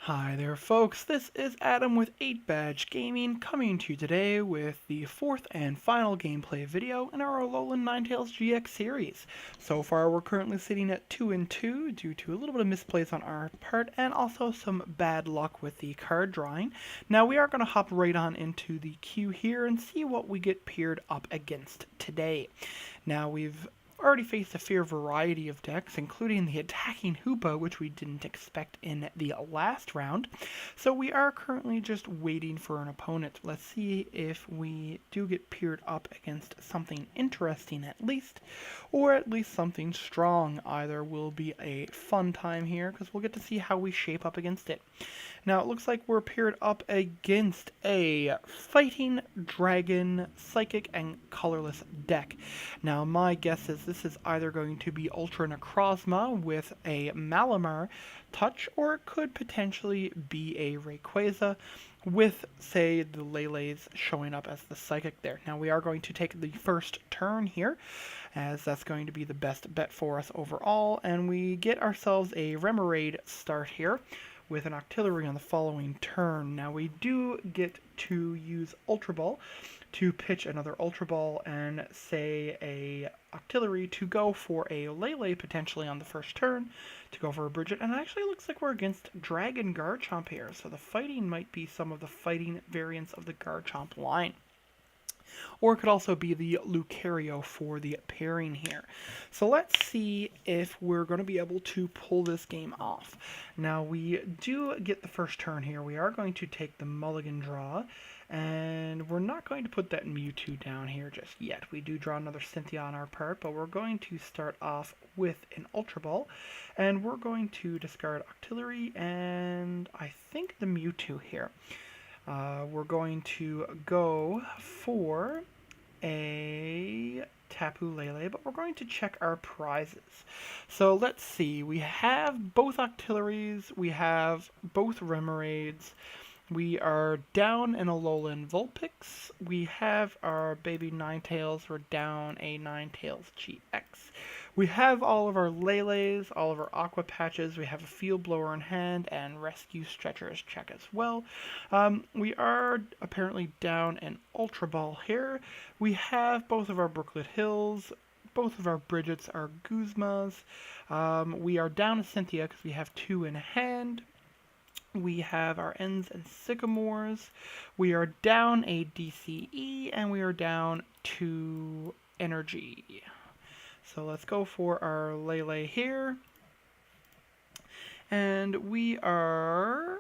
Hi there folks, this is Adam with 8Badge Gaming coming to you today with the fourth and final gameplay video in our Alolan Ninetails GX series. So far we're currently sitting at 2-2 due to a little bit of misplays on our part and also some bad luck with the card drawing. Now we are going to hop right on into the queue here and see what we get paired up against today. Now we've already faced a fair variety of decks, including the attacking Hoopa, which we didn't expect in the last round. So we are currently just waiting for an opponent. Let's see if we do get paired up against something interesting at least, or at least something strong. Either will be a fun time here, because we'll get to see how we shape up against it. Now, it looks like we're paired up against a Fighting Dragon, Psychic, and Colorless deck. Now, my guess is this is either going to be Ultra Necrozma with a Malamar touch, or it could potentially be a Rayquaza with, say, the Lele's showing up as the Psychic there. Now, we are going to take the first turn here, as that's going to be the best bet for us overall, and we get ourselves a Remoraid start here with an Octillery on the following turn. Now we do get to use Ultra Ball to pitch another Ultra Ball and say a Octillery to go for a Lele potentially on the first turn, to go for a Bridget, and it actually looks like we're against Dragon Garchomp here, so the fighting might be some of the fighting variants of the Garchomp line. Or it could also be the Lucario for the pairing here. So let's see if we're going to be able to pull this game off. Now we do get the first turn here. We are going to take the mulligan draw, and we're not going to put that Mewtwo down here just yet. We do draw another Cynthia on our part, but we're going to start off with an Ultra Ball, and we're going to discard Octillery and I think the Mewtwo here. We're going to go for a Tapu Lele, but we're going to check our prizes. So let's see, we have both Octilleries, we have both Remoraids, we are down an Alolan Vulpix, we have our baby Ninetails, we're down a Ninetails GX. We have all of our Lele's, all of our Aqua Patches, we have a Field Blower in hand, and Rescue Stretchers check as well. We are apparently down an Ultra Ball here. We have both of our Brooklet Hills, both of our Bridgets are Guzmas. We are down a Cynthia because we have two in hand. We have our Ents and Sycamores. We are down a DCE, and we are down 2 Energy. So let's go for our Lele here. And we are,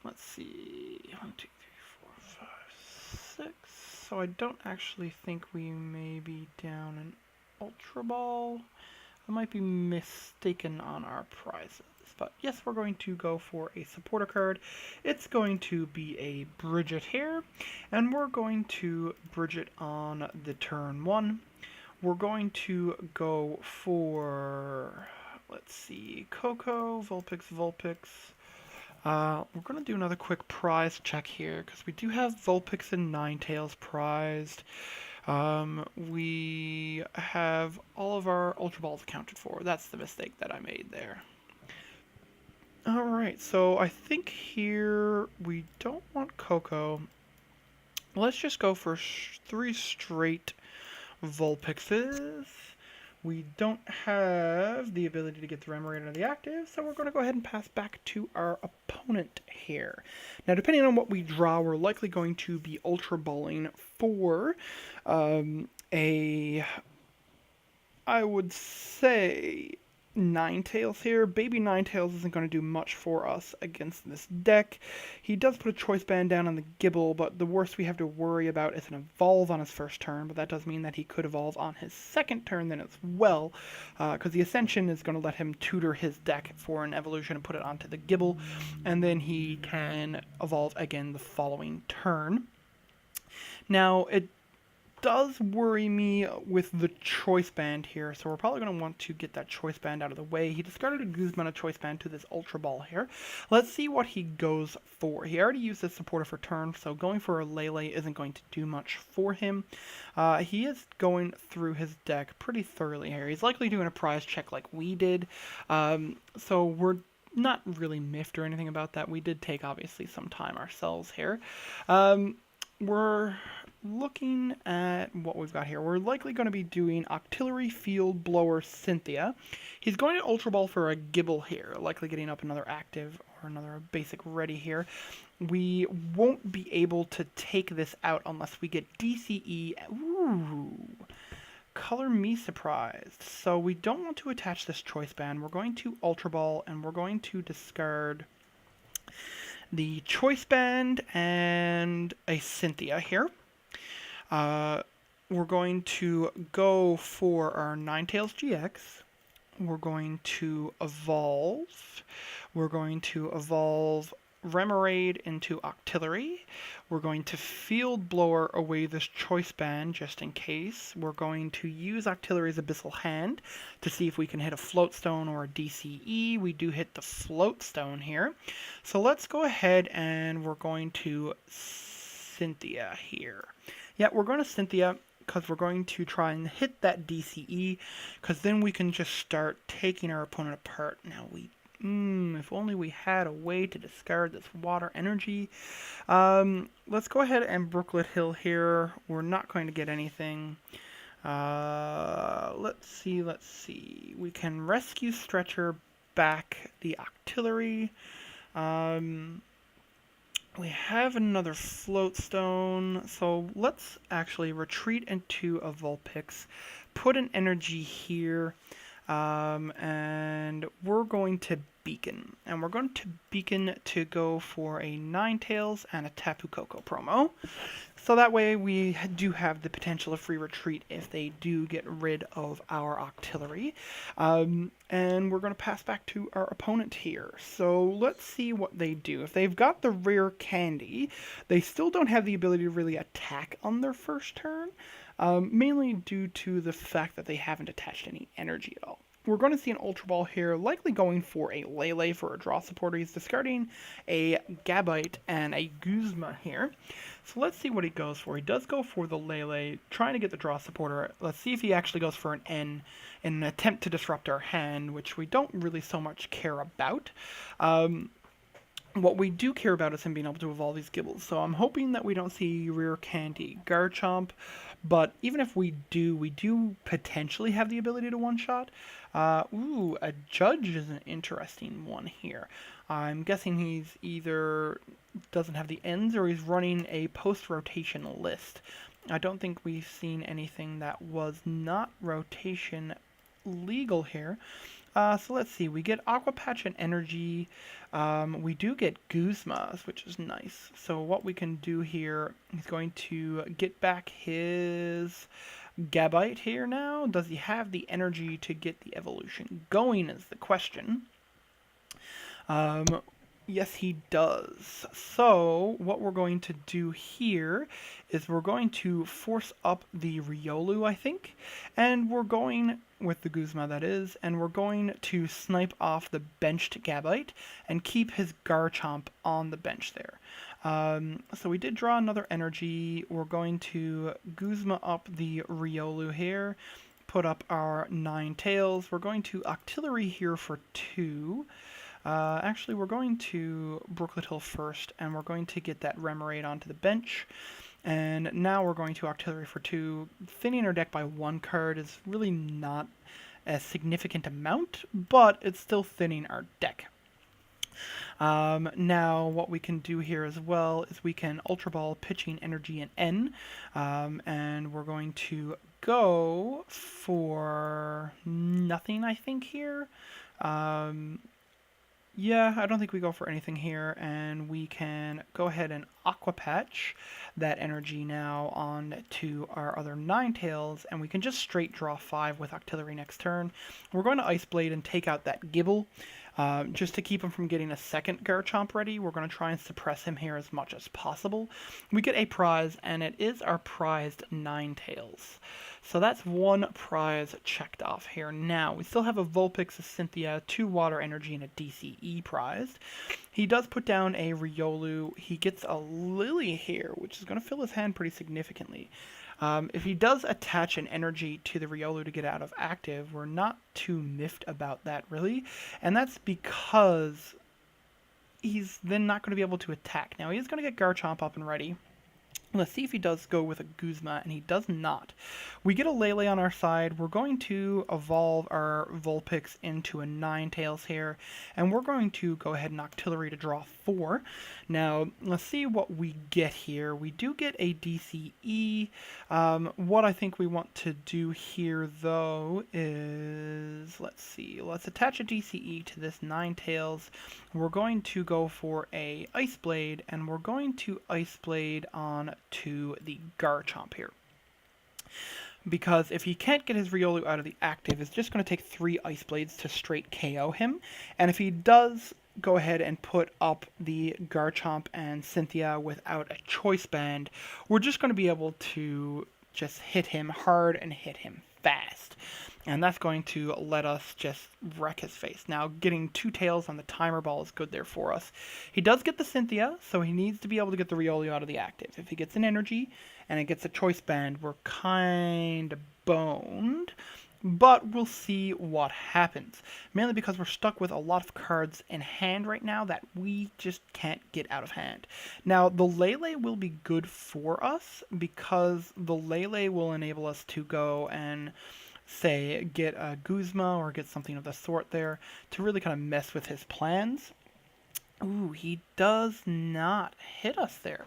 let's see, 1, 2, 3, 4, 5, 6. So I don't actually think we may be down an Ultra Ball. I might be mistaken on our prizes. But yes, we're going to go for a supporter card. It's going to be a Bridget here, and we're going to Bridget on the turn 1. We're going to go for, let's see, Coco, Vulpix. We're going to do another quick prize check here, because we do have Vulpix and Ninetails prized. We have all of our Ultra Balls accounted for. That's the mistake that I made there. Alright, so I think here we don't want Coco. Let's just go for 3 straight Vulpixes. We don't have the ability to get the Remoraid out of the active, so we're going to go ahead and pass back to our opponent here. Now, depending on what we draw, we're likely going to be Ultra Balling for I would say, Ninetails here. Baby Ninetails isn't going to do much for us against this deck. He does put a Choice Band down on the Gibble, but the worst we have to worry about is an Evolve on his first turn, but that does mean that he could Evolve on his second turn then as well, because the Ascension is going to let him tutor his deck for an evolution and put it onto the Gibble, and then he can Evolve again the following turn. Now, it does worry me with the Choice Band here, so we're probably going to want to get that Choice Band out of the way. He discarded a Guzman a Choice Band to this Ultra Ball here. Let's see what he goes for. He already used his supporter for turn, so going for a Lele isn't going to do much for him. He is going through his deck pretty thoroughly here. He's likely doing a prize check like we did, so we're not really miffed or anything about that. We did take, obviously, some time ourselves here. Um, we're looking at what we've got here. We're likely going to be doing Octillery Field Blower Cynthia. He's going to Ultra Ball for a Gibble here, likely getting up another active or another basic ready here. We won't be able to take this out unless we get DCE. Ooh. Color me surprised. So we don't want to attach this choice band. We're going to Ultra Ball and we're going to discard the choice band and a Cynthia here. We're going to go for our Ninetails GX. We're going to evolve. We're going to evolve Remoraid into Octillery. We're going to Field Blower away this choice band just in case. We're going to use Octillery's Abyssal Hand to see if we can hit a Float Stone or a DCE. We do hit the Float Stone here. So let's go ahead and we're going to Cynthia here. Yeah, we're going to Cynthia because we're going to try and hit that DCE because then we can just start taking our opponent apart. Now if only we had a way to discard this water energy. Let's go ahead and Brooklet Hill here. We're not going to get anything. Let's see. We can rescue Stretcher back the Octillery. We have another Float Stone, so let's actually retreat into a Vulpix, put an energy here, and we're going to Beacon. And we're going to Beacon to go for a Ninetails and a Tapu Koko promo. So that way we do have the potential of free retreat if they do get rid of our Octillery. And we're going to pass back to our opponent here. So let's see what they do. If they've got the rare candy, they still don't have the ability to really attack on their first turn. Mainly due to the fact that they haven't attached any energy at all. We're going to see an Ultra Ball here, likely going for a Lele for a draw supporter. He's discarding a Gabite and a Guzma here. So let's see what he goes for. He does go for the Lele, trying to get the draw supporter. Let's see if he actually goes for an N in an attempt to disrupt our hand, which we don't really so much care about. What we do care about is him being able to evolve these Gibbles. So I'm hoping that we don't see Rare Candy Garchomp. But even if we do potentially have the ability to one-shot. A Judge is an interesting one here. I'm guessing he's either doesn't have the ends or he's running a post-rotation list. I don't think we've seen anything that was not rotation legal here. So let's see. We get Aqua Patch and Energy. We do get Guzmas, which is nice. So what we can do here, he's going to get back his Gabite here now. Does he have the energy to get the evolution going is the question. Yes, he does. So what we're going to do here is we're going to force up the Riolu, I think. And we're going, with the Guzma that is, and we're going to snipe off the benched Gabite and keep his Garchomp on the bench there. So we did draw another energy. We're going to Guzma up the Riolu here, put up our Ninetails. We're going to Octillery here for 2. Actually, we're going to Brooklet Hill first, and we're going to get that Remoraid onto the bench. And now we're going to Octillery for 2. Thinning our deck by 1 card is really not a significant amount, but it's still thinning our deck. Now, what we can do here as well is we can Ultra Ball, Pitching Energy, and N. And we're going to go for nothing, I think, here. Yeah, I don't think we go for anything here, and we can go ahead and Aqua Patch that energy now on to our other Ninetails, and we can just straight draw 5 with Octillery next turn. We're going to Ice Blade and take out that Gibble. Just to keep him from getting a second Garchomp ready, we're going to try and suppress him here as much as possible. We get a prize, and it is our prized Ninetails. So that's 1 prize checked off here. Now, we still have a Vulpix, a Cynthia, 2 Water Energy, and a DCE prized. He does put down a Riolu. He gets a Lily here, which is going to fill his hand pretty significantly. If he does attach an energy to the Riolu to get out of active, we're not too miffed about that, really. And that's because he's then not going to be able to attack. Now, he is going to get Garchomp up and ready. Let's see if he does go with a Guzma, and he does not. We get a Lele on our side. We're going to evolve our Vulpix into a Ninetails here, and we're going to go ahead and Octillery to draw 4. Now, let's see what we get here. We do get a DCE. What I think we want to do here, though, is, let's see, let's attach a DCE to this Ninetails. We're going to go for a Ice Blade, and we're going to Ice Blade on to the Garchomp here. Because if he can't get his Riolu out of the active, it's just going to take 3 Ice Blades to straight KO him. And if he does go ahead and put up the Garchomp and Cynthia without a Choice Band, we're just going to be able to just hit him hard and hit him fast. And that's going to let us just wreck his face. Now, getting 2 tails on the timer ball is good there for us. He does get the Cynthia, so he needs to be able to get the Riolu out of the active. If he gets an energy and it gets a Choice Band, we're kind of boned. But we'll see what happens. Mainly because we're stuck with a lot of cards in hand right now that we just can't get out of hand. Now, the Lele will be good for us because the Lele will enable us to go and, say, get a Guzma or get something of the sort there to really kind of mess with his plans. Ooh, he does not hit us there.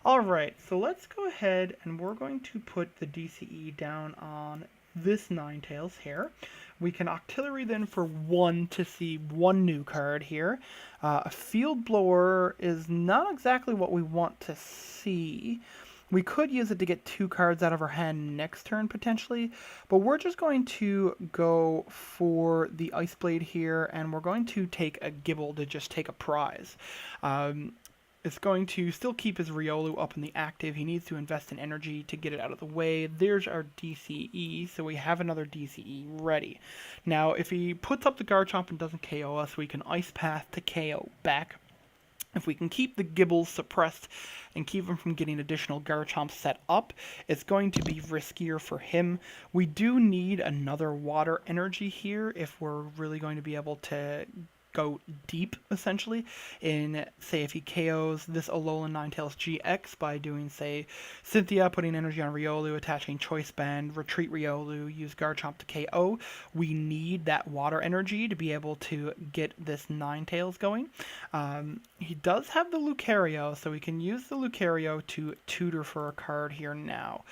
Alright, so let's go ahead and we're going to put the DCE down on this Ninetails here. We can Octillery then for 1 to see 1 new card here. A Field Blower is not exactly what we want to see. We could use it to get 2 cards out of our hand next turn, potentially, but we're just going to go for the Ice Blade here, and we're going to take a Gibble to just take a prize. It's going to still keep his Riolu up in the active. He needs to invest in energy to get it out of the way. There's our DCE, so we have another DCE ready. Now, if he puts up the Garchomp and doesn't KO us, we can Ice Path to KO back. If we can keep the Gibbles suppressed and keep him from getting additional Garchomp set up, it's going to be riskier for him. We do need another water energy here if we're really going to be able to go deep, essentially, in, say, if he KOs this Alolan Ninetails GX by doing, say, Cynthia, putting energy on Riolu, attaching Choice Band, retreat Riolu, use Garchomp to KO. We need that water energy to be able to get this Ninetails going. He does have the Lucario, so we can use the Lucario to tutor for a card here now.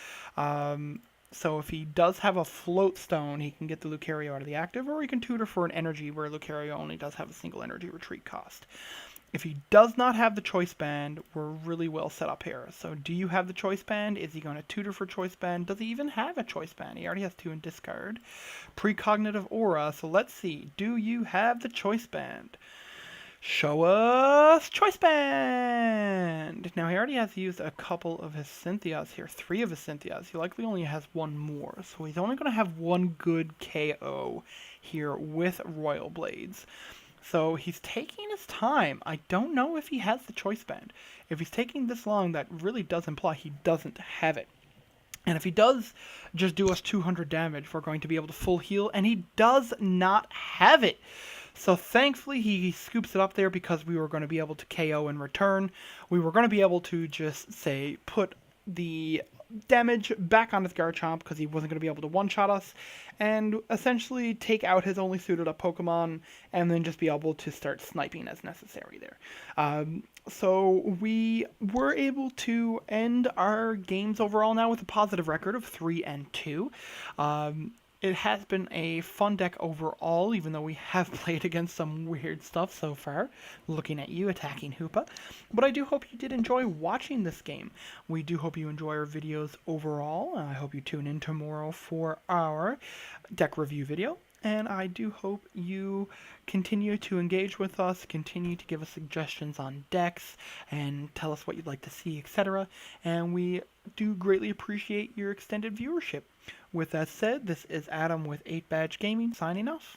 So if he does have a Float Stone, he can get the Lucario out of the active, or he can tutor for an energy where Lucario only does have a single energy retreat cost. If he does not have the Choice Band, we're really well set up here. So do you have the Choice Band? Is he going to tutor for Choice Band? Does he even have a Choice Band? He already has 2 in discard. Precognitive Aura, so let's see. Do you have the Choice Band? Show us Choice Band! Now, he already has used a couple of his Cynthias here, 3 of his Cynthias. He likely only has 1 more, so he's only going to have 1 good KO here with Royal Blades. So he's taking his time. I don't know if he has the Choice Band. If he's taking this long, that really does imply he doesn't have it. And if he does just do us 200 damage, we're going to be able to full heal, and he does not have it. So thankfully he scoops it up there because we were going to be able to KO in return. We were going to be able to just, say, put the damage back on his Garchomp because he wasn't going to be able to one-shot us, and essentially take out his only suited up Pokemon, and then just be able to start sniping as necessary there. So we were able to end our games overall now with a positive record of 3-2. It has been a fun deck overall, even though we have played against some weird stuff so far, looking at you attacking Hoopa. But I do hope you did enjoy watching this game. We do hope you enjoy our videos overall. I hope you tune in tomorrow for our deck review video. And I do hope you continue to engage with us, continue to give us suggestions on decks, and tell us what you'd like to see, etc. And we do greatly appreciate your extended viewership. With that said, this is Adam with 8 Badge Gaming, signing off.